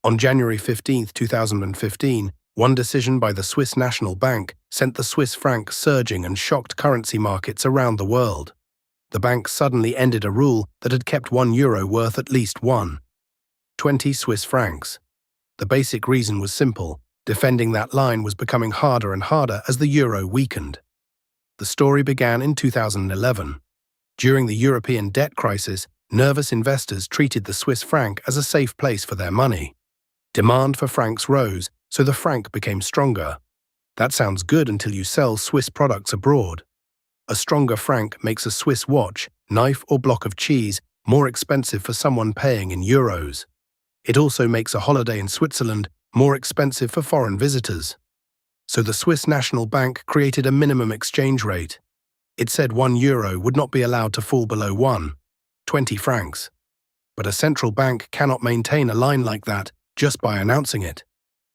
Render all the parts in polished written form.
On January 15, 2015, one decision by the Swiss National Bank sent the Swiss franc surging and shocked currency markets around the world. The bank suddenly ended a rule that had kept €1 worth at least 1.20 Swiss francs. The basic reason was simple: defending that line was becoming harder and harder as the euro weakened. The story began in 2011. During the European debt crisis, nervous investors treated the Swiss franc as a safe place for their money. Demand for francs rose, so the franc became stronger. That sounds good until you sell Swiss products abroad. A stronger franc makes a Swiss watch, knife, or block of cheese more expensive for someone paying in euros. It also makes a holiday in Switzerland more expensive for foreign visitors. So the Swiss National Bank created a minimum exchange rate. It said €1 would not be allowed to fall below 1.20 francs. But a central bank cannot maintain a line like that just by announcing it.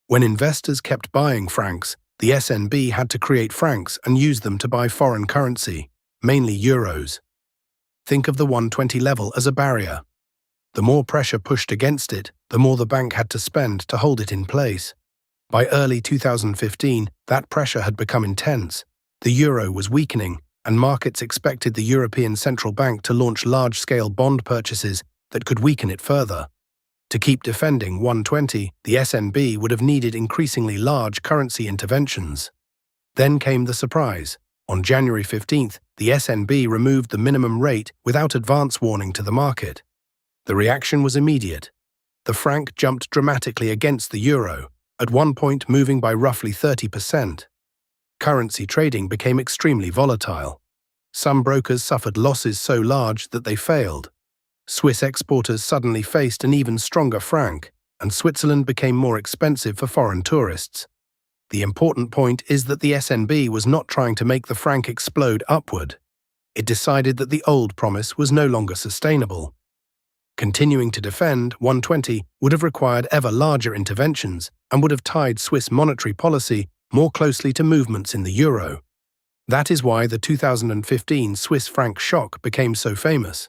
When investors kept buying francs, the SNB had to create francs and use them to buy foreign currency, mainly euros. Think of the 120 level as a barrier. The more pressure pushed against it, the more the bank had to spend to hold it in place. By early 2015, that pressure had become intense. The euro was weakening, and markets expected the European Central Bank to launch large-scale bond purchases that could weaken it further. To keep defending 120, the SNB would have needed increasingly large currency interventions. Then came the surprise. On January 15th, the SNB removed the minimum rate without advance warning to the market. The reaction was immediate. The franc jumped dramatically against the euro, at one point moving by roughly 30%. Currency trading became extremely volatile. Some brokers suffered losses so large that they failed. Swiss exporters suddenly faced an even stronger franc, and Switzerland became more expensive for foreign tourists. The important point is that the SNB was not trying to make the franc explode upward. It decided that the old promise was no longer sustainable. Continuing to defend 120 would have required ever larger interventions and would have tied Swiss monetary policy more closely to movements in the euro. That is why the 2015 Swiss franc shock became so famous.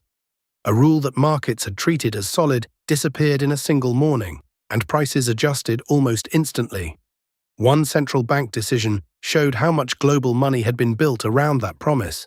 A rule that markets had treated as solid disappeared in a single morning, and prices adjusted almost instantly. One central bank decision showed how much global money had been built around that promise.